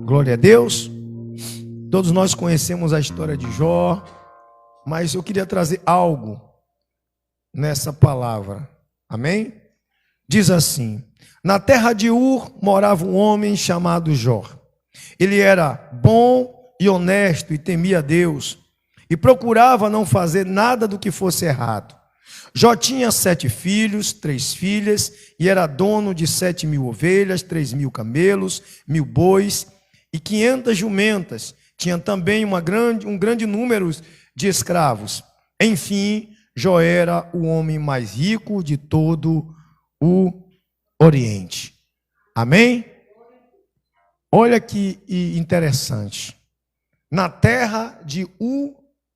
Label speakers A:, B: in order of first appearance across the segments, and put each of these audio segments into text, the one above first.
A: Glória a Deus. Todos nós conhecemos a história de Jó, mas eu queria trazer algo nessa palavra. Amém? Diz assim: na terra de Ur morava um homem chamado Jó. Ele era bom e honesto e temia a Deus e procurava não fazer nada do que fosse errado. Jó tinha 7 filhos, 3 filhas, e era dono de 7.000 ovelhas, 3.000 camelos, 1.000 bois e 500 jumentas. Tinha também um grande número de escravos. Enfim, Jó era o homem mais rico de todo o Oriente. Amém? Olha que interessante. Na terra de Ur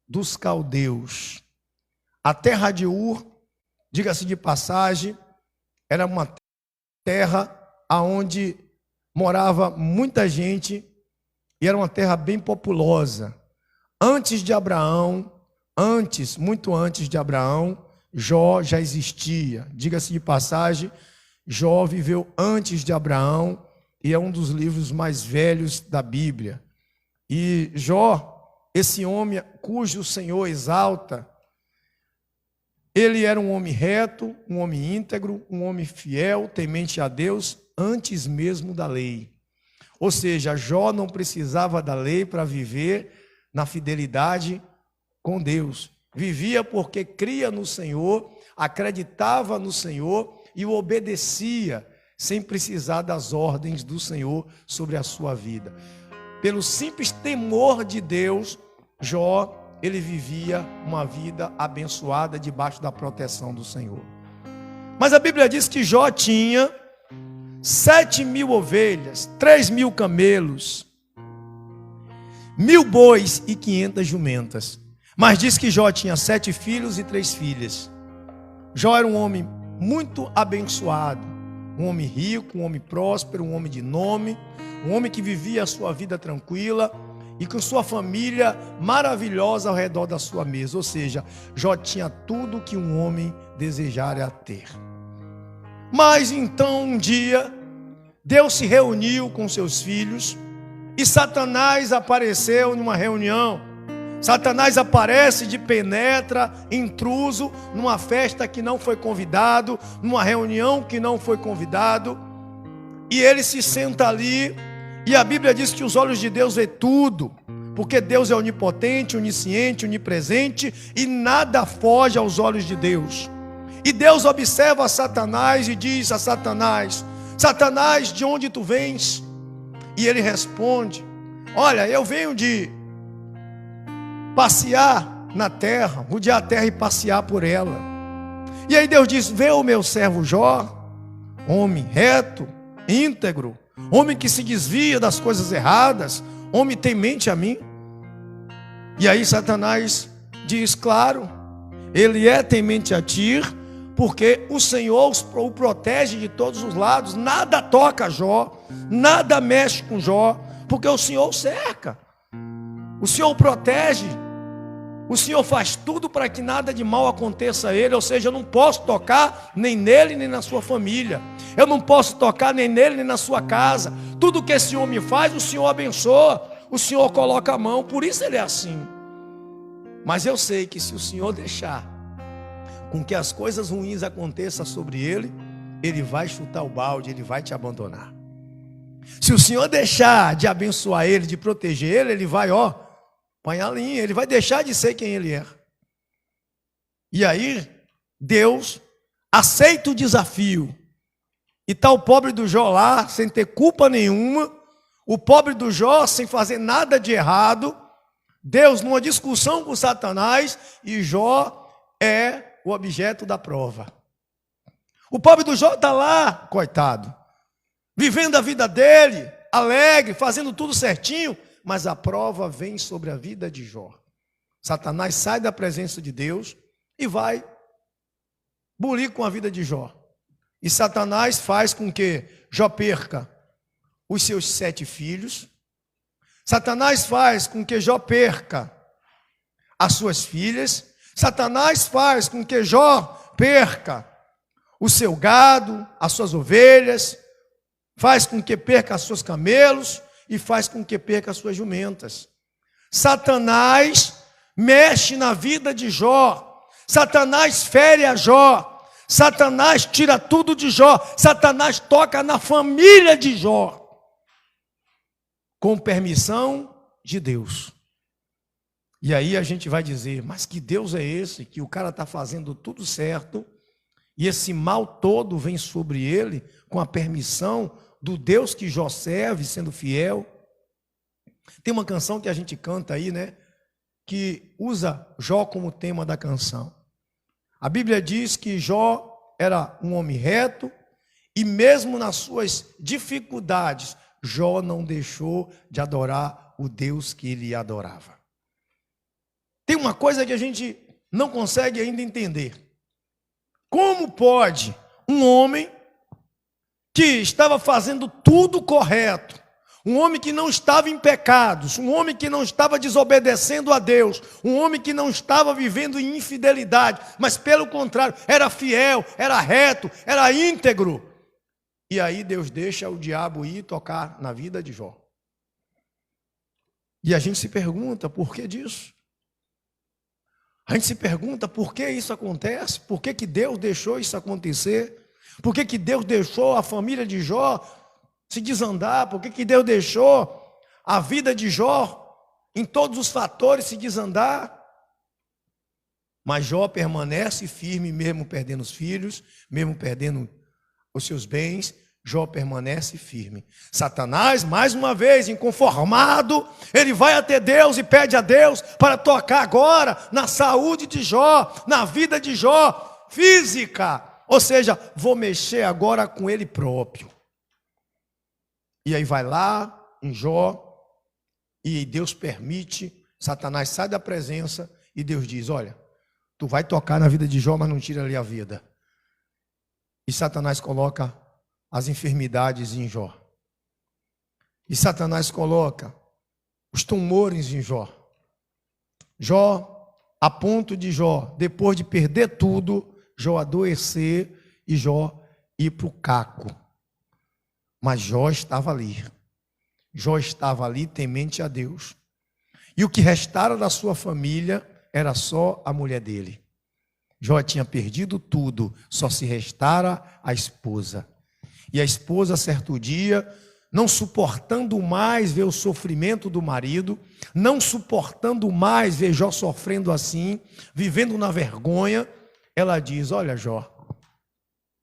A: dos caldeus. A terra de Ur, diga-se de passagem, era uma terra onde morava muita gente e era uma terra bem populosa. Antes de Abraão, muito antes de Abraão, Jó já existia. Diga-se de passagem, Jó viveu antes de Abraão e é um dos livros mais velhos da Bíblia. E Jó, esse homem cujo o Senhor exalta, ele era um homem reto, um homem íntegro, um homem fiel, temente a Deus, antes mesmo da lei. Ou seja, Jó não precisava da lei para viver na fidelidade com Deus. Vivia porque cria no Senhor, acreditava no Senhor e o obedecia, sem precisar das ordens do Senhor sobre a sua vida. Pelo simples temor de Deus, Jó, ele vivia uma vida abençoada debaixo da proteção do Senhor. Mas a Bíblia diz que Jó tinha 7.000 ovelhas, 3.000 camelos, 1.000 bois e 500 jumentas. Mas diz que Jó tinha 7 filhos e 3 filhas. Jó era um homem muito abençoado, um homem rico, um homem próspero, um homem de nome, um homem que vivia a sua vida tranquila e com sua família maravilhosa ao redor da sua mesa. Ou seja, Jó tinha tudo que um homem desejara ter. Mas então um dia, Deus se reuniu com seus filhos e Satanás apareceu numa reunião. Satanás aparece de penetra, intruso, numa festa que não foi convidado, numa reunião que não foi convidado, e ele se senta ali. E a Bíblia diz que os olhos de Deus vê tudo, porque Deus é onipotente, onisciente, onipresente, e nada foge aos olhos de Deus. E Deus observa Satanás e diz a Satanás: Satanás, de onde tu vens? E ele responde: olha, eu venho de passear na terra, rodear a terra e passear por ela. E aí Deus diz: vê o meu servo Jó, homem reto, íntegro, homem que se desvia das coisas erradas, homem temente a mim. E aí Satanás diz: claro, ele é temente a ti, porque o Senhor o protege de todos os lados. Nada toca Jó, nada mexe com Jó, porque o Senhor o cerca, o Senhor o protege, o Senhor faz tudo para que nada de mal aconteça a ele. Ou seja, eu não posso tocar nem nele nem na sua família, eu não posso tocar nem nele nem na sua casa. Tudo que esse homem faz, o Senhor abençoa, o Senhor coloca a mão, por isso ele é assim. Mas eu sei que se o Senhor deixar com que as coisas ruins aconteçam sobre ele, ele vai chutar o balde, ele vai te abandonar. Se o Senhor deixar de abençoar ele, de proteger ele, ele vai, põe a linha, ele vai deixar de ser quem ele é. E aí, Deus aceita o desafio. E está o pobre do Jó lá, sem ter culpa nenhuma, o pobre do Jó sem fazer nada de errado, Deus numa discussão com Satanás, e Jó é o objeto da prova. O pobre do Jó está lá, coitado, vivendo a vida dele, alegre, fazendo tudo certinho, mas a prova vem sobre a vida de Jó. Satanás sai da presença de Deus e vai bulir com a vida de Jó. E Satanás faz com que Jó perca os seus 7 filhos. Satanás faz com que Jó perca as suas filhas. Satanás faz com que Jó perca o seu gado, as suas ovelhas, faz com que perca seus camelos e faz com que perca suas jumentas. Satanás mexe na vida de Jó, Satanás fere a Jó, Satanás tira tudo de Jó, Satanás toca na família de Jó, com permissão de Deus. E aí a gente vai dizer, mas que Deus é esse, que o cara está fazendo tudo certo, e esse mal todo vem sobre ele, com a permissão do Deus que Jó serve, sendo fiel. Tem uma canção que a gente canta aí, né, que usa Jó como tema da canção. A Bíblia diz que Jó era um homem reto, e mesmo nas suas dificuldades, Jó não deixou de adorar o Deus que ele adorava. Tem uma coisa que a gente não consegue ainda entender. Como pode um homem que estava fazendo tudo correto, um homem que não estava em pecados, um homem que não estava desobedecendo a Deus, um homem que não estava vivendo em infidelidade, mas pelo contrário, era fiel, era reto, era íntegro. E aí Deus deixa o diabo ir tocar na vida de Jó. E a gente se pergunta, por que disso? A gente se pergunta por que isso acontece, por que Deus deixou isso acontecer, por que Deus deixou a família de Jó se desandar, por que Deus deixou a vida de Jó em todos os fatores se desandar. Mas Jó permanece firme, mesmo perdendo os filhos, mesmo perdendo os seus bens, Jó permanece firme. Satanás, mais uma vez, inconformado, ele vai até Deus e pede a Deus para tocar agora na saúde de Jó, na vida de Jó, física. Ou seja, vou mexer agora com ele próprio. E aí vai lá em Jó, e Deus permite, Satanás sai da presença, e Deus diz, olha, tu vai tocar na vida de Jó, mas não tira ali a vida. E Satanás coloca as enfermidades em Jó. E Satanás coloca os tumores em Jó. Jó, a ponto de Jó, depois de perder tudo, Jó adoecer e Jó ir para o caco. Mas Jó estava ali. Jó estava ali temente a Deus. E o que restara da sua família era só a mulher dele. Jó tinha perdido tudo, só se restara a esposa. E a esposa, certo dia, não suportando mais ver o sofrimento do marido, não suportando mais ver Jó sofrendo assim, vivendo na vergonha, ela diz, olha Jó,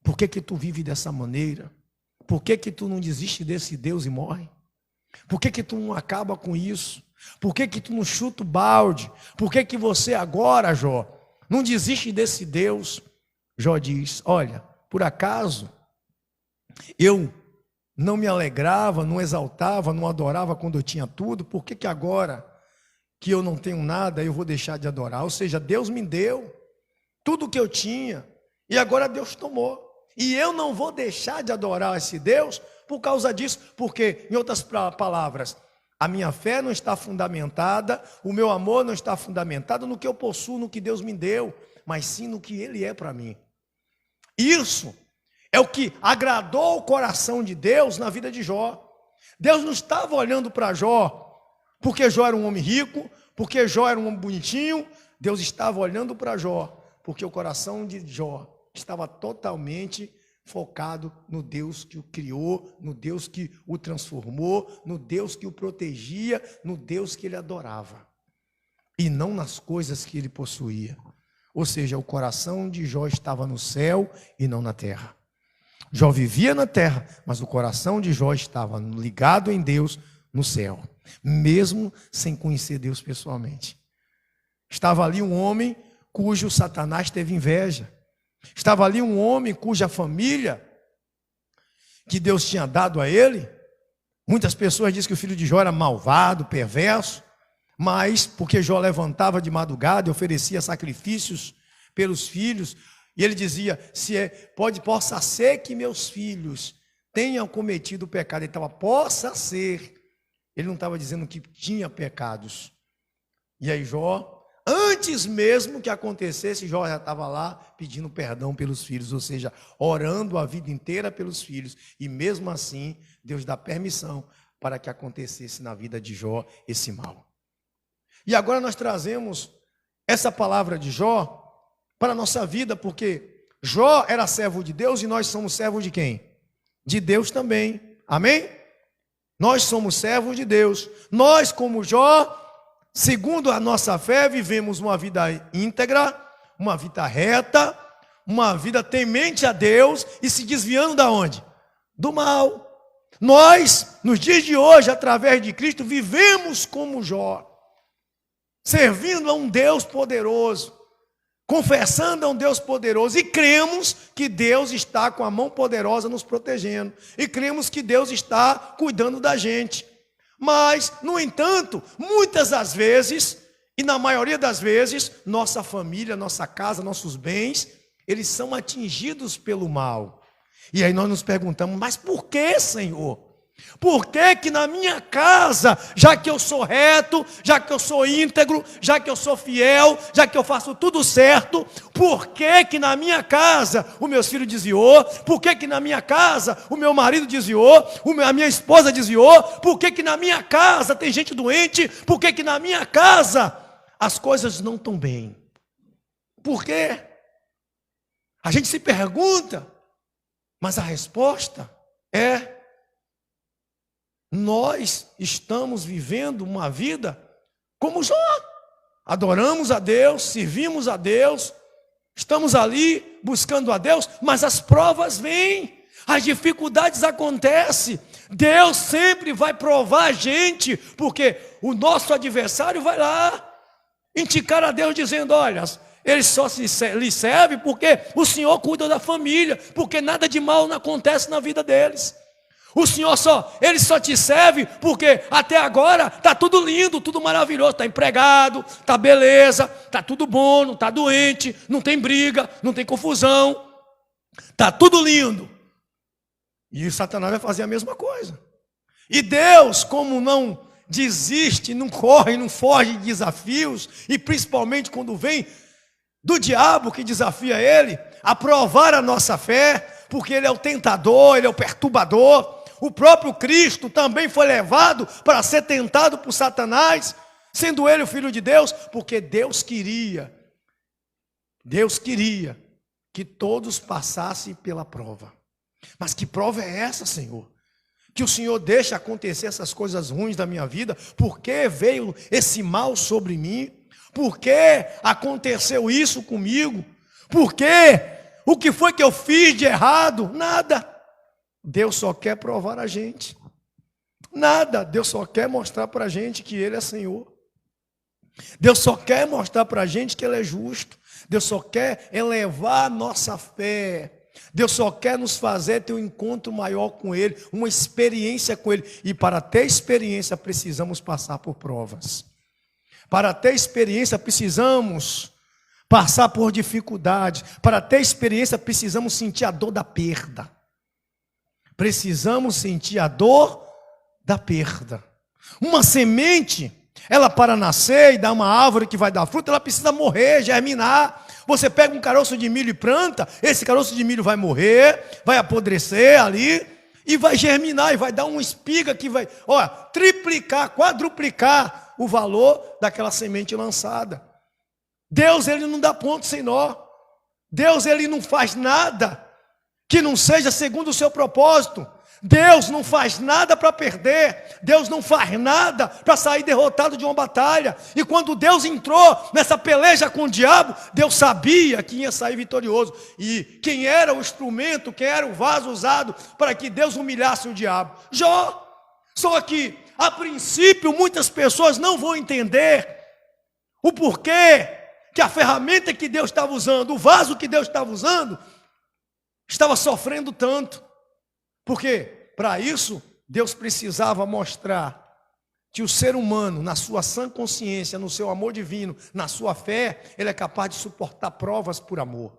A: por que tu vive dessa maneira? Por que tu não desiste desse Deus e morre? Por que tu não acaba com isso? Por que tu não chuta o balde? Por que você agora, Jó, não desiste desse Deus? Jó diz, olha, por acaso eu não me alegrava, não exaltava, não adorava quando eu tinha tudo, por que agora que eu não tenho nada eu vou deixar de adorar? Ou seja, Deus me deu tudo o que eu tinha e agora Deus tomou. E eu não vou deixar de adorar esse Deus por causa disso, porque, em outras palavras, a minha fé não está fundamentada, o meu amor não está fundamentado no que eu possuo, no que Deus me deu, mas sim no que Ele é para mim. Isso é o que agradou o coração de Deus na vida de Jó. Deus não estava olhando para Jó porque Jó era um homem rico, porque Jó era um homem bonitinho. Deus estava olhando para Jó porque o coração de Jó estava totalmente focado no Deus que o criou, no Deus que o transformou, no Deus que o protegia, no Deus que ele adorava, e não nas coisas que ele possuía. Ou seja, o coração de Jó estava no céu e não na terra. Jó vivia na terra, mas o coração de Jó estava ligado em Deus no céu, mesmo sem conhecer Deus pessoalmente. Estava ali um homem cujo Satanás teve inveja. Estava ali um homem cuja família que Deus tinha dado a ele. Muitas pessoas dizem que o filho de Jó era malvado, perverso, mas porque Jó levantava de madrugada e oferecia sacrifícios pelos filhos, e ele dizia, possa ser que meus filhos tenham cometido pecado. Ele estava, possa ser. Ele não estava dizendo que tinha pecados. E aí Jó antes mesmo que acontecesse, Jó já estava lá pedindo perdão pelos filhos, ou seja, orando a vida inteira pelos filhos. E mesmo assim, Deus dá permissão para que acontecesse na vida de Jó esse mal. E agora nós trazemos essa palavra de Jó para a nossa vida, porque Jó era servo de Deus e nós somos servos de quem? De Deus também. Amém? Nós somos servos de Deus. Nós, como Jó, segundo a nossa fé, vivemos uma vida íntegra, uma vida reta, uma vida temente a Deus e se desviando da onde? Do mal. Nós, nos dias de hoje, através de Cristo, vivemos como Jó, servindo a um Deus poderoso, confessando a um Deus poderoso, e cremos que Deus está com a mão poderosa nos protegendo, e cremos que Deus está cuidando da gente. Mas, no entanto, muitas das vezes, e na maioria das vezes, nossa família, nossa casa, nossos bens, eles são atingidos pelo mal. E aí nós nos perguntamos, mas por que, Senhor? Por que que na minha casa, já que eu sou reto, já que eu sou íntegro, já que eu sou fiel, já que eu faço tudo certo, por que que na minha casa o meu filho desviou? Por que que na minha casa o meu marido desviou? A minha esposa desviou? Por que que na minha casa tem gente doente? Por que que na minha casa as coisas não estão bem? Por quê? A gente se pergunta, mas a resposta é: nós estamos vivendo uma vida como Jó. Adoramos a Deus, servimos a Deus, estamos ali buscando a Deus, mas as provas vêm, as dificuldades acontecem. Deus sempre vai provar a gente, porque o nosso adversário vai lá indicar a Deus dizendo: olha, ele só lhe serve porque o Senhor cuida da família, porque nada de mal não acontece na vida deles. O Senhor Ele só te serve porque até agora está tudo lindo, tudo maravilhoso, está empregado, está beleza, está tudo bom, não está doente, não tem briga, não tem confusão, está tudo lindo. E o Satanás vai fazer a mesma coisa. E Deus, como não desiste, não corre, não foge de desafios, e principalmente quando vem do diabo que desafia ele a provar a nossa fé, porque ele é o tentador, ele é o perturbador. O próprio Cristo também foi levado para ser tentado por Satanás, sendo ele o Filho de Deus, porque Deus queria que todos passassem pela prova. Mas que prova é essa, Senhor? Que o Senhor deixa acontecer essas coisas ruins da minha vida? Por que veio esse mal sobre mim? Por que aconteceu isso comigo? Por que? O que foi que eu fiz de errado? Nada. Deus só quer provar a gente. Nada. Deus só quer mostrar para a gente que Ele é Senhor. Deus só quer mostrar para a gente que Ele é justo. Deus só quer elevar a nossa fé. Deus só quer nos fazer ter um encontro maior com Ele, uma experiência com Ele. E para ter experiência precisamos passar por provas. Para ter experiência precisamos passar por dificuldades. Para ter experiência precisamos sentir a dor da perda. Precisamos sentir a dor da perda. Uma semente, ela para nascer e dar uma árvore que vai dar fruto, ela precisa morrer, germinar. Você pega um caroço de milho e planta, esse caroço de milho vai morrer, vai apodrecer ali, e vai germinar, e vai dar uma espiga que vai, triplicar, quadruplicar o valor daquela semente lançada. Deus, Ele não dá ponto sem nó. Deus, Ele não faz nada que não seja segundo o seu propósito. Deus não faz nada para perder. Deus não faz nada para sair derrotado de uma batalha. E quando Deus entrou nessa peleja com o diabo, Deus sabia que ia sair vitorioso. E quem era o instrumento, quem era o vaso usado para que Deus humilhasse o diabo? Jó. Só que, a princípio, muitas pessoas não vão entender o porquê que a ferramenta que Deus estava usando, o vaso que Deus estava usando, estava sofrendo tanto. Porque, para isso, Deus precisava mostrar que o ser humano, na sua sã consciência, no seu amor divino, na sua fé, ele é capaz de suportar provas por amor.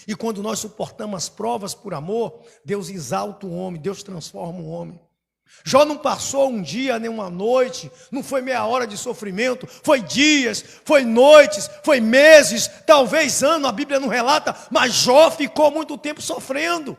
A: E quando nós suportamos as provas por amor, Deus exalta o homem, Deus transforma o homem. Jó não passou um dia, nem uma noite, não foi meia hora de sofrimento, foi dias, foi noites, foi meses, talvez ano, a Bíblia não relata, mas Jó ficou muito tempo sofrendo.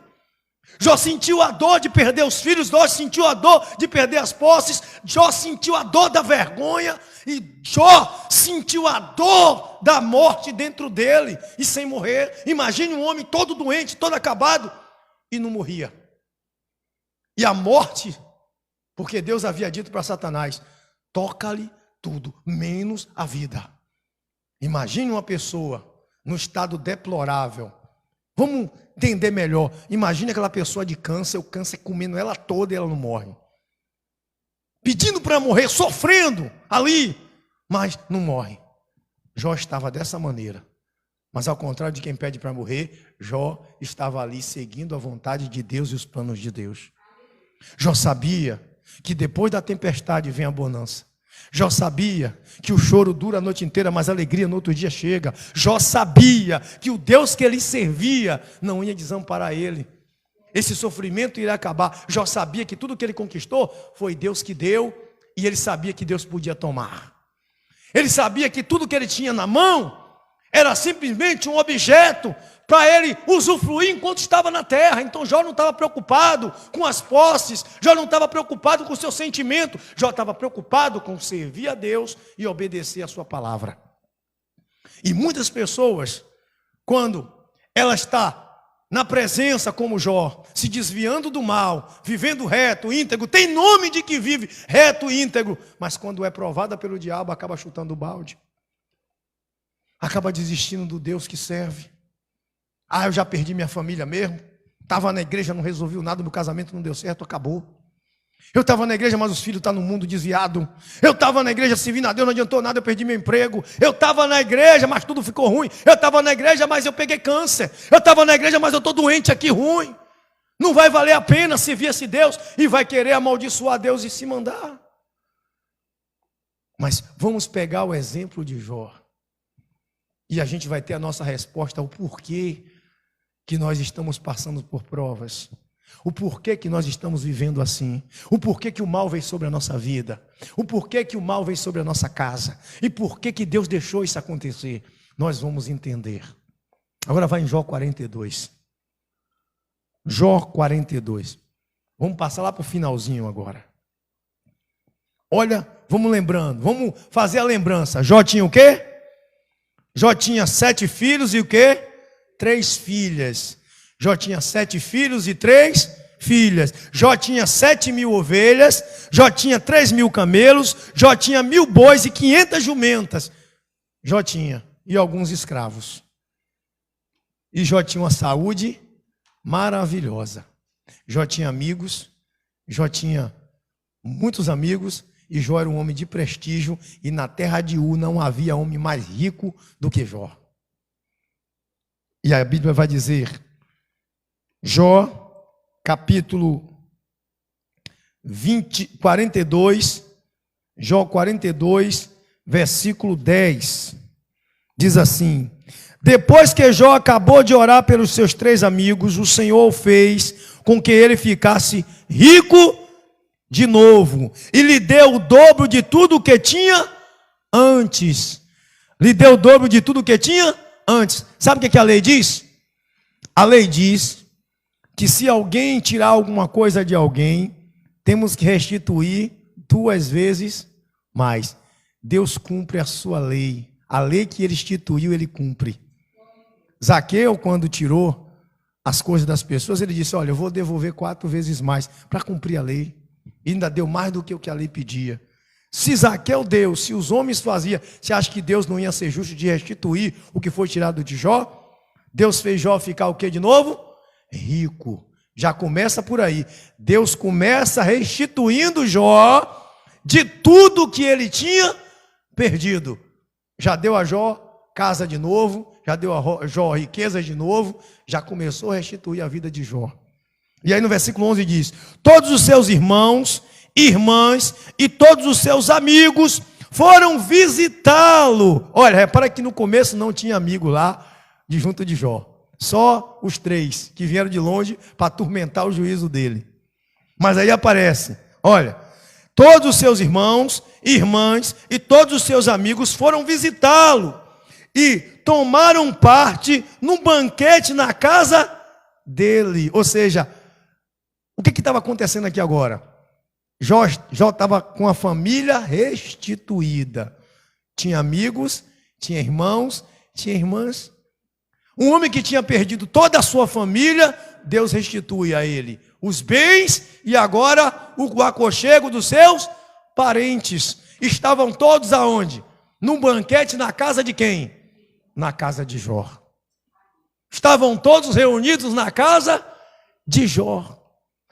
A: Jó sentiu a dor de perder os filhos, Jó sentiu a dor de perder as posses, Jó sentiu a dor da vergonha, e Jó sentiu a dor da morte dentro dele, e sem morrer. Imagine um homem todo doente, todo acabado, e não morria. E a morte, porque Deus havia dito para Satanás, toca-lhe tudo, menos a vida. Imagine uma pessoa no estado deplorável. Vamos entender melhor. Imagine aquela pessoa de câncer, o câncer comendo ela toda e ela não morre. Pedindo para morrer, sofrendo ali, mas não morre. Jó estava dessa maneira. Mas ao contrário de quem pede para morrer, Jó estava ali seguindo a vontade de Deus e os planos de Deus. Jó sabia que depois da tempestade vem a bonança. Jó sabia que o choro dura a noite inteira, mas a alegria no outro dia chega. Jó sabia que o Deus que ele servia não ia desamparar ele. Esse sofrimento iria acabar. Jó sabia que tudo que ele conquistou foi Deus que deu, e ele sabia que Deus podia tomar. Ele sabia que tudo que ele tinha na mão era simplesmente um objeto para ele usufruir enquanto estava na terra. Então Jó não estava preocupado com as posses, Jó não estava preocupado com o seu sentimento, Jó estava preocupado com servir a Deus e obedecer a sua palavra. E muitas pessoas, quando ela está na presença como Jó, se desviando do mal, vivendo reto, íntegro, tem nome de que vive reto e íntegro, mas quando é provada pelo diabo, acaba chutando o balde, acaba desistindo do Deus que serve. Eu já perdi minha família mesmo, estava na igreja, não resolveu nada, meu casamento não deu certo, acabou. Eu estava na igreja, mas os filhos estão no mundo desviado. Eu estava na igreja servindo a Deus, não adiantou nada, eu perdi meu emprego. Eu estava na igreja, mas tudo ficou ruim. Eu estava na igreja, mas eu peguei câncer. Eu estava na igreja, mas eu estou doente aqui, ruim. Não vai valer a pena servir esse Deus e vai querer amaldiçoar Deus e se mandar. Mas vamos pegar o exemplo de Jó. E a gente vai ter a nossa resposta ao porquê que nós estamos passando por provas. O porquê que nós estamos vivendo assim. O porquê que o mal veio sobre a nossa vida. O porquê que o mal veio sobre a nossa casa. E porquê que Deus deixou isso acontecer. Nós vamos entender. Agora vai em Jó 42. Jó 42. Vamos passar lá para o finalzinho agora. Olha, vamos lembrando. Vamos fazer a lembrança. Jó tinha o quê? Jó tinha 7 filhos e o quê? 3 filhas. Jó tinha 7 filhos e 3 filhas. Jó tinha 7.000 ovelhas. Jó tinha 3.000 camelos. Jó tinha 1.000 bois e 500 jumentas. Jó tinha. E alguns escravos. E Jó tinha uma saúde maravilhosa. Jó tinha amigos. Jó tinha muitos amigos. E Jó era um homem de prestígio. E na terra de U não havia homem mais rico do que Jó. E a Bíblia vai dizer... Jó, capítulo 42, Jó 42, versículo 10, diz assim: depois que Jó acabou de orar pelos seus 3 amigos, o Senhor fez com que ele ficasse rico de novo, e lhe deu o dobro de tudo o que tinha antes. Lhe deu o dobro de tudo o que tinha antes. Sabe o que a lei diz? A lei diz que se alguém tirar alguma coisa de alguém, temos que restituir 2 vezes mais. Deus cumpre a sua lei. A lei que ele instituiu, ele cumpre. Zaqueu, quando tirou as coisas das pessoas, ele disse: olha, eu vou devolver 4 vezes mais, para cumprir a lei. E ainda deu mais do que o que a lei pedia. Se Zaqueu deu, se os homens faziam, você acha que Deus não ia ser justo de restituir o que foi tirado de Jó? Deus fez Jó ficar o que de novo? Rico. Já começa por aí. Deus começa restituindo Jó de tudo que ele tinha perdido. Já deu a Jó casa de novo, já deu a Jó riqueza de novo, já começou a restituir a vida de Jó. E aí no versículo 11 diz: todos os seus irmãos, irmãs e todos os seus amigos foram visitá-lo. Olha, repara que no começo não tinha amigo lá de junto de Jó. Só os 3 que vieram de longe para atormentar o juízo dele. Mas aí aparece Olha, todos os seus irmãos, irmãs e todos os seus amigos foram visitá-lo e tomaram parte num banquete na casa dele. Ou seja, o que estava acontecendo aqui agora? Jó estava com a família restituída. Tinha amigos, tinha irmãos, tinha irmãs. Um homem que tinha perdido toda a sua família, Deus restitui a ele os bens e agora o aconchego dos seus parentes. Estavam todos aonde? Num banquete na casa de quem? Na casa de Jó. Estavam todos reunidos na casa de Jó.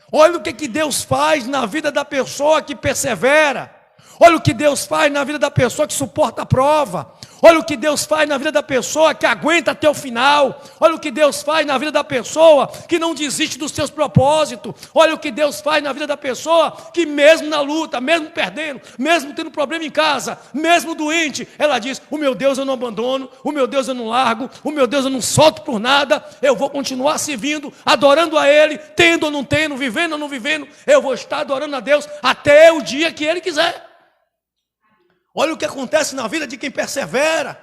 A: Olha o que Deus faz na vida da pessoa que persevera. Olha o que Deus faz na vida da pessoa que suporta a prova. Olha o que Deus faz na vida da pessoa que aguenta até o final. Olha o que Deus faz na vida da pessoa que não desiste dos seus propósitos. Olha o que Deus faz na vida da pessoa que mesmo na luta, mesmo perdendo, mesmo tendo problema em casa, mesmo doente, ela diz: o meu Deus eu não abandono, o meu Deus eu não largo, o meu Deus eu não solto por nada, eu vou continuar servindo, adorando a Ele, tendo ou não tendo, vivendo ou não vivendo, eu vou estar adorando a Deus até o dia que Ele quiser. Olha o que acontece na vida de quem persevera,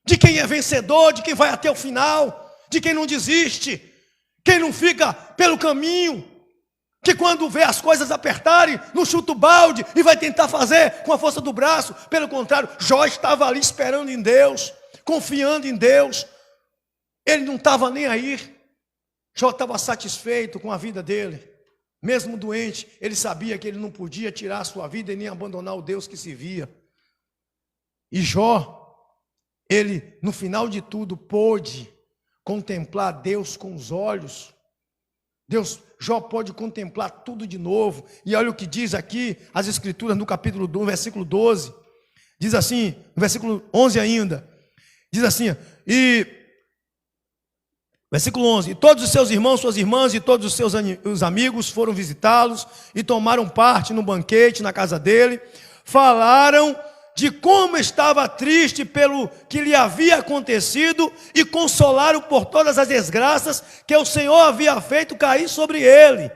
A: de quem é vencedor, de quem vai até o final, de quem não desiste, quem não fica pelo caminho, que quando vê as coisas apertarem, não chuta o balde e vai tentar fazer com a força do braço. Pelo contrário, Jó estava ali esperando em Deus, confiando em Deus. Ele não estava nem aí. Jó estava satisfeito com a vida dele. Mesmo doente, ele sabia que ele não podia tirar a sua vida e nem abandonar o Deus que se via. E Jó, ele no final de tudo pôde contemplar Deus com os olhos. Jó pode contemplar tudo de novo. E olha o que diz aqui as escrituras no capítulo 2, versículo 12. Diz assim, no versículo 11 ainda. Diz assim, versículo 11: e todos os seus irmãos, suas irmãs e todos os seus amigos foram visitá-los e tomaram parte no banquete na casa dele. Falaram de como estava triste pelo que lhe havia acontecido e consolaram por todas as desgraças que o Senhor havia feito cair sobre ele.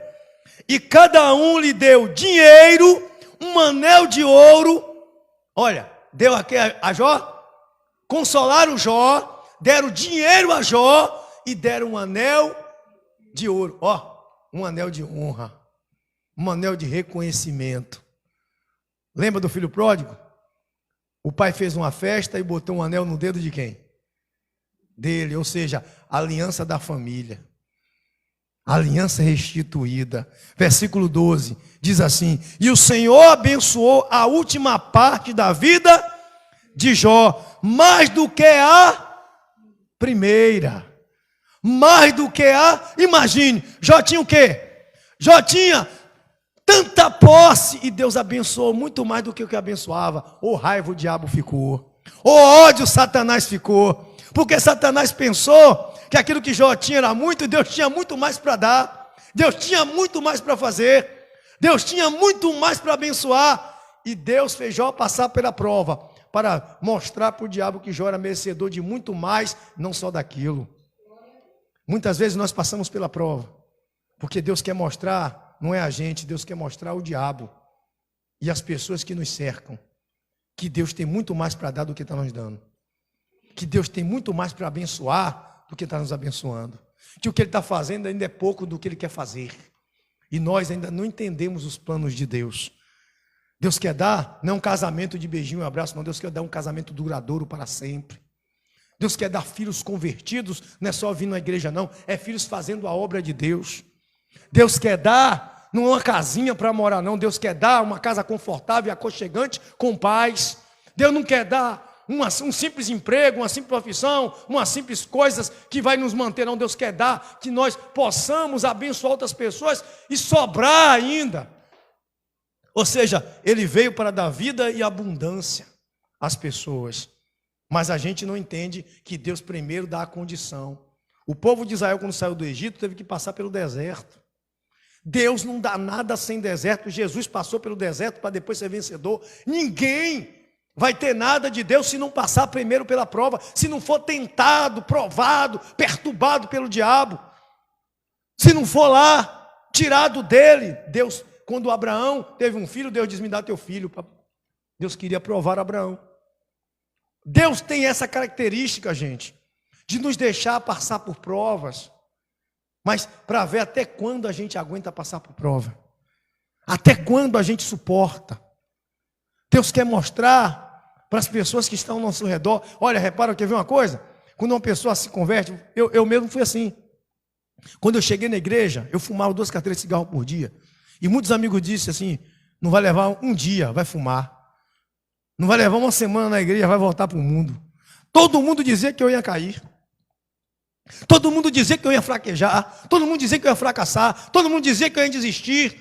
A: E cada um lhe deu dinheiro, um anel de ouro. Olha, deu aqui a Jó, consolaram Jó, deram dinheiro a Jó e deram um anel de ouro. Ó, um anel de honra, um anel de reconhecimento. Lembra do filho pródigo? O pai fez uma festa e botou um anel no dedo de quem? Dele, ou seja, a aliança da família. A aliança restituída. Versículo 12, diz assim: e o Senhor abençoou a última parte da vida de Jó, mais do que a primeira. Mais do que imagine, Jó tinha o quê? Jó tinha tanta posse e Deus abençoou muito mais do que o que abençoava. Ô raiva o diabo ficou, ô ódio Satanás ficou, porque Satanás pensou que aquilo que Jó tinha era muito e Deus tinha muito mais para dar, Deus tinha muito mais para fazer, Deus tinha muito mais para abençoar, e Deus fez Jó passar pela prova, para mostrar para o diabo que Jó era merecedor de muito mais, não só daquilo. Muitas vezes nós passamos pela prova, porque Deus quer mostrar, não é a gente, Deus quer mostrar ao diabo e as pessoas que nos cercam, que Deus tem muito mais para dar do que está nos dando, que Deus tem muito mais para abençoar do que está nos abençoando, que o que Ele está fazendo ainda é pouco do que Ele quer fazer, e nós ainda não entendemos os planos de Deus. Deus quer dar, não é um casamento de beijinho e abraço, não, Deus quer dar um casamento duradouro para sempre. Deus quer dar filhos convertidos, não é só vir na igreja não, é filhos fazendo a obra de Deus. Deus quer dar, não é uma casinha para morar não, Deus quer dar uma casa confortável e aconchegante com paz. Deus não quer dar um simples emprego, uma simples profissão, uma simples coisas que vai nos manter não, Deus quer dar que nós possamos abençoar outras pessoas e sobrar ainda. Ou seja, Ele veio para dar vida e abundância às pessoas. Mas a gente não entende que Deus primeiro dá a condição. O povo de Israel, quando saiu do Egito, teve que passar pelo deserto. Deus não dá nada sem deserto. Jesus passou pelo deserto para depois ser vencedor. Ninguém vai ter nada de Deus se não passar primeiro pela prova, se não for tentado, provado, perturbado pelo diabo, se não for lá, tirado dele. Deus quando Abraão teve um filho, Deus diz, me dá teu filho. Deus queria provar Abraão. Deus tem essa característica, gente, de nos deixar passar por provas, mas para ver até quando a gente aguenta passar por prova. Até quando a gente suporta. Deus quer mostrar para as pessoas que estão ao nosso redor. Olha, repara, quer ver uma coisa? Quando uma pessoa se converte, eu mesmo fui assim. Quando eu cheguei na igreja, eu fumava 2 carteiras de cigarro por dia. E muitos amigos disseram assim, não vai levar um dia, vai fumar. Não vai levar uma semana na igreja, vai voltar para o mundo. Todo mundo dizia que eu ia cair. Todo mundo dizia que eu ia fraquejar. Todo mundo dizia que eu ia fracassar. Todo mundo dizia que eu ia desistir.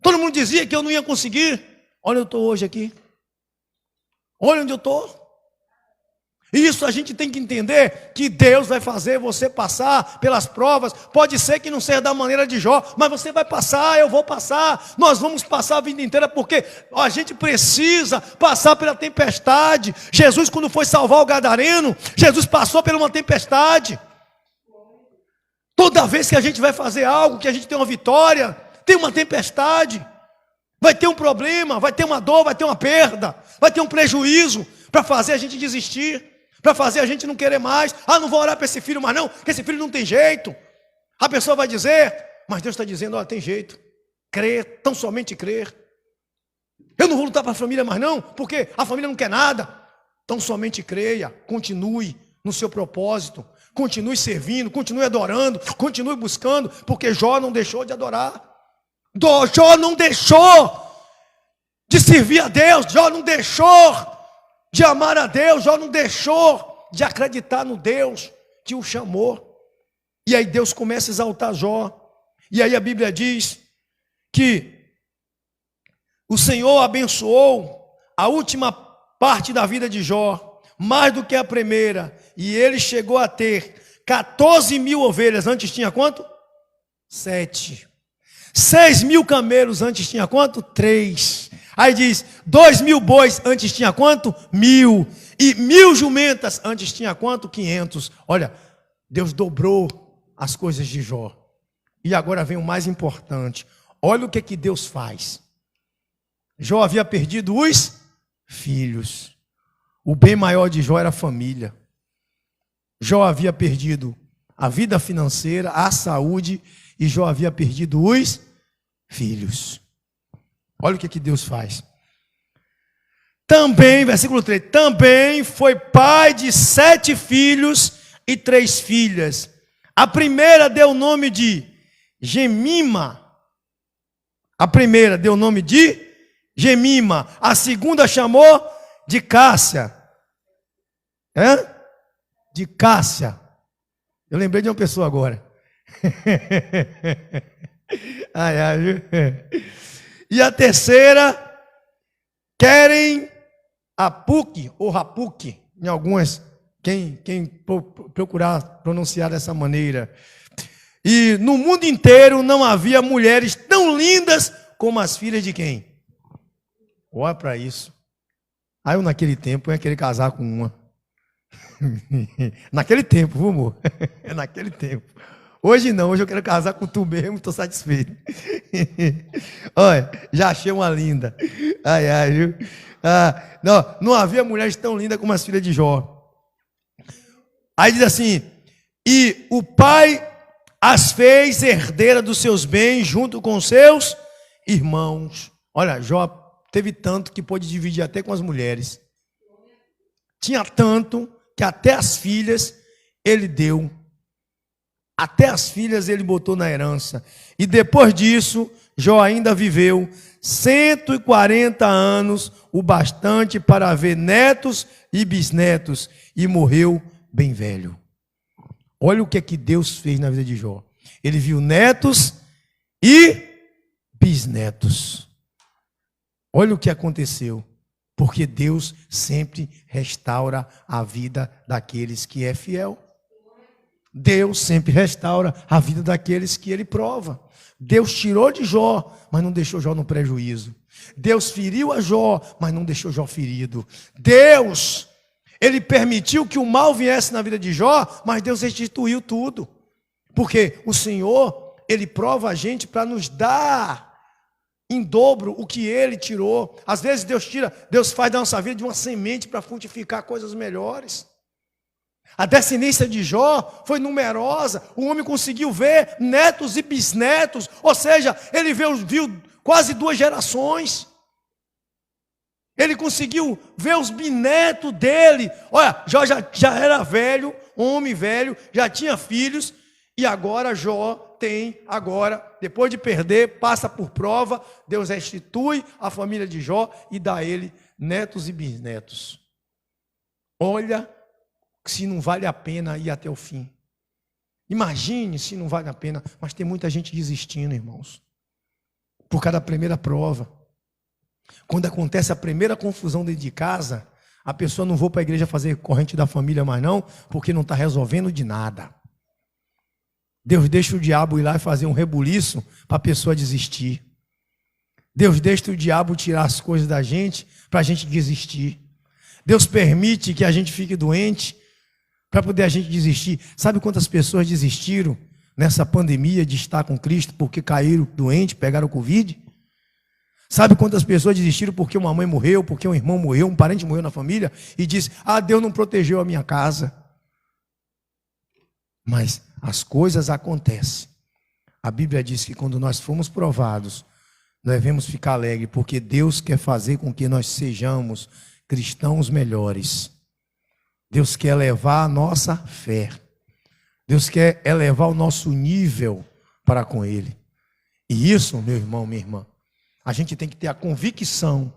A: Todo mundo dizia que eu não ia conseguir. Olha, eu estou hoje aqui. Olha onde eu estou. Isso a gente tem que entender, que Deus vai fazer você passar pelas provas. Pode ser que não seja da maneira de Jó, mas você vai passar, eu vou passar. Nós vamos passar a vida inteira, porque a gente precisa passar pela tempestade. Jesus, quando foi salvar o gadareno, Jesus passou por uma tempestade. Toda vez que a gente vai fazer algo, que a gente tem uma vitória, tem uma tempestade. Vai ter um problema, vai ter uma dor, vai ter uma perda, vai ter um prejuízo, para fazer a gente desistir, para fazer a gente não querer mais. Ah, não vou orar para esse filho mais não, porque esse filho não tem jeito. A pessoa vai dizer, mas Deus está dizendo, olha, tem jeito. Crer, tão somente crer. Eu não vou lutar para a família mais não, porque a família não quer nada. Tão somente creia, continue no seu propósito, continue servindo, continue adorando, continue buscando, porque Jó não deixou de adorar. Jó não deixou de servir a Deus, Jó não deixou de amar a Deus, Jó não deixou de acreditar no Deus que o chamou. E aí Deus começa a exaltar Jó. E aí a Bíblia diz que o Senhor abençoou a última parte da vida de Jó, mais do que a primeira. E ele chegou a ter 14.000 ovelhas. Antes tinha quanto? 7. 6.000 camelos. Antes tinha quanto? 3. Aí diz, 2.000 bois, antes tinha quanto? 1.000. E 1.000 jumentas, antes tinha quanto? 500. Olha, Deus dobrou as coisas de Jó. E agora vem o mais importante. Olha o que Deus faz. Jó havia perdido os filhos. O bem maior de Jó era a família. Jó havia perdido a vida financeira, a saúde, e Jó havia perdido os filhos. Olha o que Deus faz. Também, versículo 3, também foi pai de 7 filhos e 3 filhas. A primeira deu o nome de Gemima. A primeira deu o nome de Gemima. A segunda chamou de Cássia. De Cássia. Eu lembrei de uma pessoa agora. Viu? E a terceira, querem Apuque ou Rapuque, em algumas, quem procurar pronunciar dessa maneira. E no mundo inteiro não havia mulheres tão lindas como as filhas de quem? Olha para isso. Aí eu naquele tempo ia querer casar com uma. Naquele tempo, viu, amor? Naquele tempo. Hoje não, hoje eu quero casar com tu mesmo, estou satisfeito. Olha, já achei uma linda. Viu? Não havia mulheres tão lindas como as filhas de Jó. Aí diz assim, e o pai as fez herdeira dos seus bens junto com seus irmãos. Olha, Jó teve tanto que pôde dividir até com as mulheres. Tinha tanto que até as filhas ele deu. Até as filhas ele botou na herança. E depois disso, Jó ainda viveu 140 anos, o bastante para ver netos e bisnetos, e morreu bem velho. Olha o que Deus fez na vida de Jó. Ele viu netos e bisnetos. Olha o que aconteceu. Porque Deus sempre restaura a vida daqueles que é fiel. Deus sempre restaura a vida daqueles que ele prova. Deus tirou de Jó, mas não deixou Jó no prejuízo. Deus feriu a Jó, mas não deixou Jó ferido. Deus, ele permitiu que o mal viesse na vida de Jó, mas Deus restituiu tudo. Porque o Senhor, ele prova a gente para nos dar em dobro o que ele tirou. Às vezes Deus faz da nossa vida de uma semente para frutificar coisas melhores. A descendência de Jó foi numerosa. O homem conseguiu ver netos e bisnetos, ou seja, ele viu quase 2 gerações. Ele conseguiu ver os bisnetos dele. Olha, Jó já era velho, homem velho, já tinha filhos, e agora Jó depois de perder, passa por prova, Deus restitui a família de Jó e dá a ele netos e bisnetos. Olha se não vale a pena ir até o fim. Imagine se não vale a pena, mas tem muita gente desistindo, irmãos, por causa da primeira prova. Quando acontece a primeira confusão dentro de casa, a pessoa não vai para a igreja fazer corrente da família mais não, porque não está resolvendo de nada. Deus deixa o diabo ir lá e fazer um rebuliço para a pessoa desistir. Deus deixa o diabo tirar as coisas da gente para a gente desistir. Deus permite que a gente fique doente para poder a gente desistir. Sabe quantas pessoas desistiram nessa pandemia de estar com Cristo porque caíram doentes, pegaram Covid? Sabe quantas pessoas desistiram porque uma mãe morreu, porque um irmão morreu, um parente morreu na família e disse: Deus não protegeu a minha casa. Mas as coisas acontecem. A Bíblia diz que quando nós formos provados, nós devemos ficar alegres, porque Deus quer fazer com que nós sejamos cristãos melhores. Deus quer elevar a nossa fé. Deus quer elevar o nosso nível para com Ele. E isso, meu irmão, minha irmã, a gente tem que ter a convicção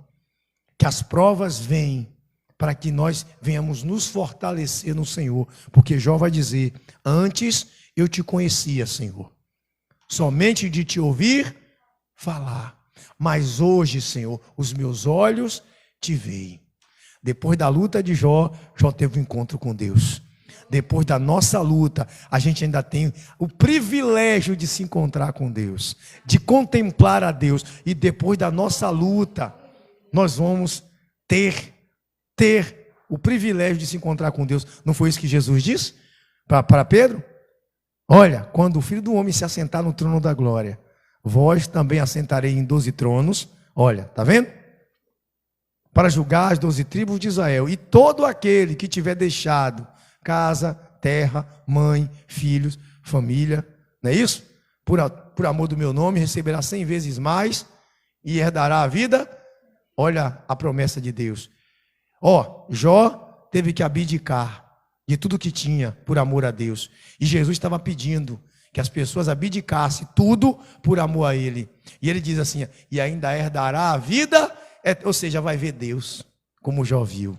A: que as provas vêm para que nós venhamos nos fortalecer no Senhor. Porque Jó vai dizer: antes eu te conhecia, Senhor, somente de te ouvir falar. Mas hoje, Senhor, os meus olhos te veem. Depois da luta de Jó, Jó teve um encontro com Deus. Depois da nossa luta, a gente ainda tem o privilégio de se encontrar com Deus, de contemplar a Deus. E depois da nossa luta, nós vamos ter o privilégio de se encontrar com Deus. Não foi isso que Jesus disse para Pedro? Olha, quando o Filho do Homem se assentar no trono da glória, vós também assentarei em 12 tronos. Olha, tá vendo? Para julgar as 12 tribos de Israel. E todo aquele que tiver deixado casa, terra, mãe, filhos, família, não é isso? Por amor do meu nome, receberá 100 vezes mais e herdará a vida. Olha a promessa de Deus. Jó teve que abdicar de tudo que tinha por amor a Deus. E Jesus estava pedindo que as pessoas abdicassem tudo por amor a Ele. E Ele diz assim: e ainda herdará a vida, ou seja, vai ver Deus, como Jó viu.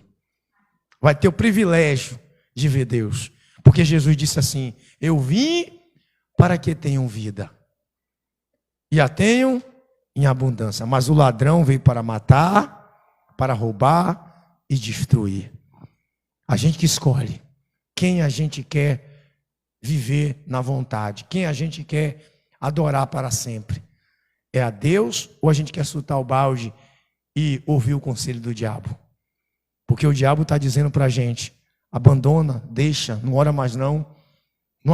A: Vai ter o privilégio de ver Deus. Porque Jesus disse assim: eu vim para que tenham vida e a tenham em abundância. Mas o ladrão veio para matar, para roubar e destruir. A gente que escolhe quem a gente quer viver na vontade, quem a gente quer adorar para sempre. É a Deus ou a gente quer soltar o balde e ouvir o conselho do diabo? Porque o diabo está dizendo para a gente: abandona, deixa, não ora mais não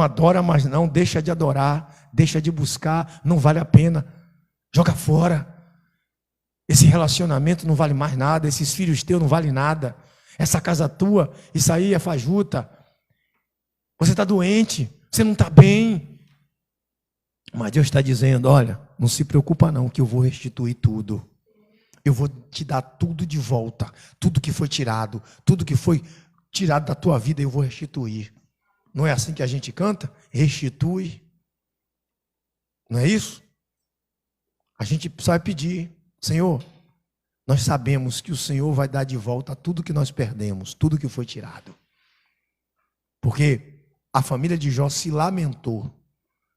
A: adora mais não, deixa de adorar, deixa de buscar, não vale a pena, joga fora. Esse relacionamento não vale mais nada, esses filhos teus não valem nada, essa casa tua, isso aí é fajuta. Você está doente, você não está bem. Mas Deus está dizendo: olha, não se preocupa não, que eu vou restituir tudo. Eu vou te dar tudo de volta, tudo que foi tirado, tudo que foi tirado da tua vida eu vou restituir. Não é assim que a gente canta? Restitui. Não é isso? A gente precisa pedir: Senhor, nós sabemos que o Senhor vai dar de volta tudo que nós perdemos, tudo que foi tirado. Porque a família de Jó se lamentou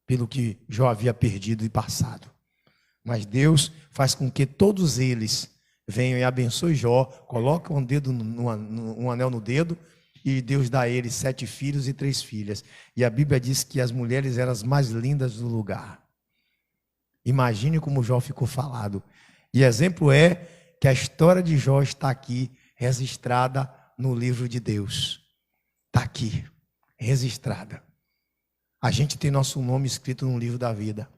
A: pelo que Jó havia perdido e passado. Mas Deus faz com que todos eles venham e abençoem Jó, colocam um anel no dedo, e Deus dá a ele 7 filhos e 3 filhas. E a Bíblia diz que as mulheres eram as mais lindas do lugar. Imagine como Jó ficou falado. E exemplo é que a história de Jó está aqui, registrada no livro de Deus. Está aqui, registrada. A gente tem nosso nome escrito no livro da vida.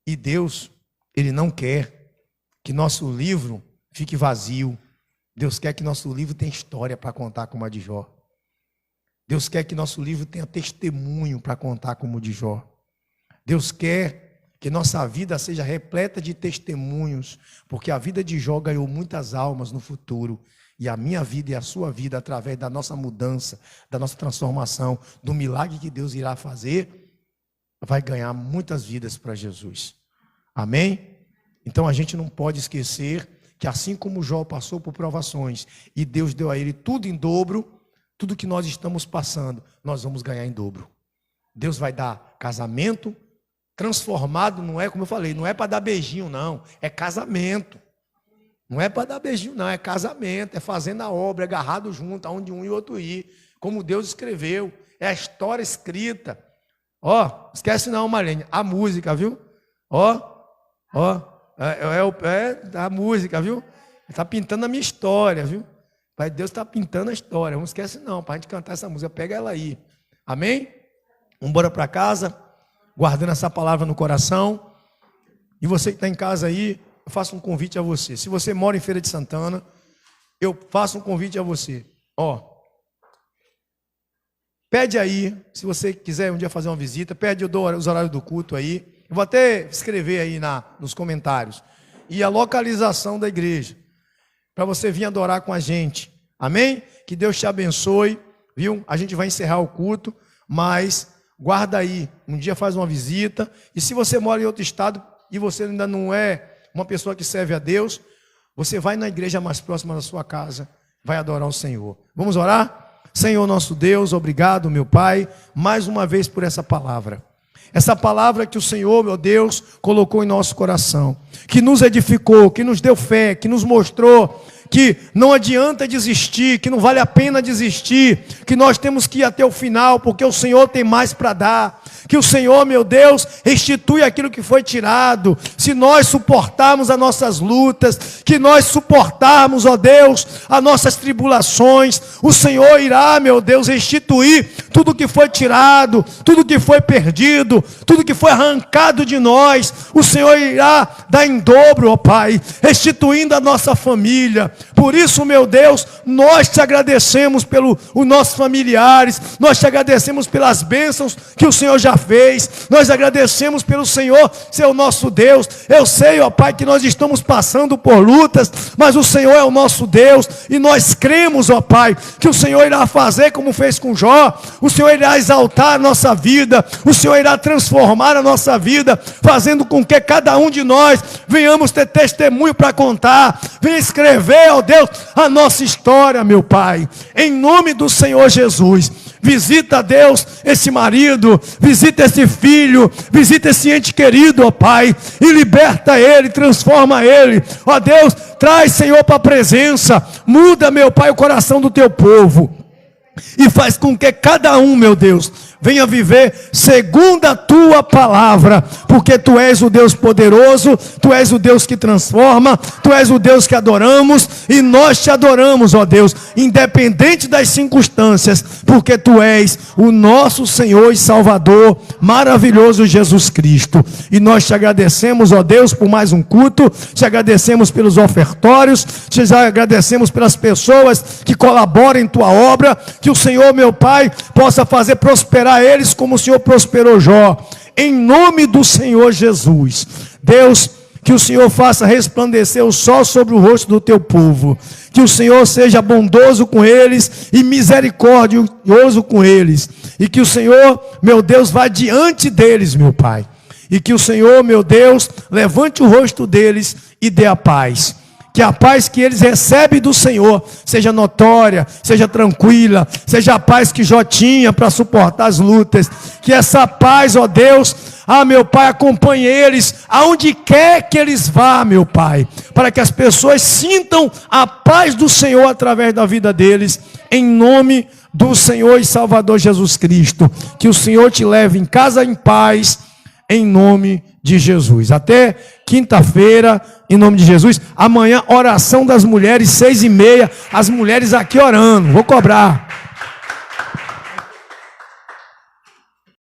A: E Deus, Ele não quer que nosso livro fique vazio. Deus quer que nosso livro tenha história para contar como a de Jó. Deus quer que nosso livro tenha testemunho para contar como o de Jó. Deus quer que nossa vida seja repleta de testemunhos, porque a vida de Jó ganhou muitas almas no futuro. E a minha vida e a sua vida, através da nossa mudança, da nossa transformação, do milagre que Deus irá fazer, vai ganhar muitas vidas para Jesus. Amém? Então a gente não pode esquecer que assim como Jó passou por provações e Deus deu a ele tudo em dobro, tudo que nós estamos passando, nós vamos ganhar em dobro. Deus vai dar casamento transformado, não é como eu falei, não é para dar beijinho não, é casamento. Não é para dar beijinho não, é casamento, é fazendo a obra, é agarrado junto, aonde um e outro ir, como Deus escreveu, é a história escrita. Ó, esquece não, Marlene, a música, viu? Ó, é a música, viu? Está pintando a minha história, viu? Pai Deus está pintando a história, não esquece não, para a gente cantar essa música, pega ela aí. Amém? Vamos embora para casa, guardando essa palavra no coração. E você que está em casa aí, eu faço um convite a você. Se você mora em Feira de Santana, eu faço um convite a você. Ó, pede aí, se você quiser um dia fazer uma visita, pede, eu dou os horários do culto aí. Eu vou até escrever aí nos comentários. E a localização da igreja, para você vir adorar com a gente. Amém? Que Deus te abençoe, viu? A gente vai encerrar o culto, mas guarda aí. Um dia faz uma visita. E se você mora em outro estado e você ainda não é uma pessoa que serve a Deus, você vai na igreja mais próxima da sua casa, vai adorar o Senhor. Vamos orar? Senhor nosso Deus, obrigado, meu Pai, mais uma vez por essa palavra. Essa palavra que o Senhor, meu Deus, colocou em nosso coração, que nos edificou, que nos deu fé, que nos mostrou que não adianta desistir, que não vale a pena desistir, que nós temos que ir até o final, porque o Senhor tem mais para dar, que o Senhor, meu Deus, restitui aquilo que foi tirado, se nós suportarmos as nossas lutas, que nós suportarmos, ó Deus, as nossas tribulações, o Senhor irá, meu Deus, restituir tudo que foi tirado, tudo que foi perdido, tudo que foi arrancado de nós, o Senhor irá dar em dobro, ó Pai, restituindo a nossa família. Por isso, meu Deus, nós te agradecemos pelos nossos familiares, nós te agradecemos pelas bênçãos que o Senhor já fez, nós agradecemos pelo Senhor ser o nosso Deus. Eu sei, ó Pai, que nós estamos passando por lutas, mas o Senhor é o nosso Deus, e nós cremos, ó Pai, que o Senhor irá fazer como fez com Jó, o Senhor irá exaltar a nossa vida, o Senhor irá transformar a nossa vida, fazendo com que cada um de nós venhamos ter testemunho para contar, venha escrever, ó Deus, a nossa história, meu Pai, em nome do Senhor Jesus. Visita, Deus, esse marido, visita esse filho, visita esse ente querido, ó Pai, e liberta ele, transforma ele, ó Deus, traz, Senhor, para a presença, muda, meu Pai, o coração do teu povo, e faz com que cada um, meu Deus, venha viver segundo a tua palavra, porque tu és o Deus poderoso, tu és o Deus que transforma, tu és o Deus que adoramos, e nós te adoramos, ó Deus, independente das circunstâncias, porque tu és o nosso Senhor e Salvador, maravilhoso Jesus Cristo. E nós te agradecemos, ó Deus, por mais um culto, te agradecemos pelos ofertórios, te agradecemos pelas pessoas que colaboram em tua obra, que o Senhor, meu Pai, possa fazer prosperar eles como o Senhor prosperou Jó, em nome do Senhor Jesus. Deus, que o Senhor faça resplandecer o sol sobre o rosto do teu povo, que o Senhor seja bondoso com eles e misericordioso com eles, e que o Senhor, meu Deus, vá diante deles, meu Pai, e que o Senhor, meu Deus, levante o rosto deles e dê a paz. Que a paz que eles recebem do Senhor seja notória, seja tranquila, seja a paz que Jó tinha para suportar as lutas. Que essa paz, ó Deus, meu Pai, acompanhe eles aonde quer que eles vá, meu Pai, para que as pessoas sintam a paz do Senhor através da vida deles, em nome do Senhor e Salvador Jesus Cristo. Que o Senhor te leve em casa em paz, em nome de Jesus. Até quinta-feira, em nome de Jesus. Amanhã, oração das mulheres, 6h30, as mulheres aqui orando, vou cobrar.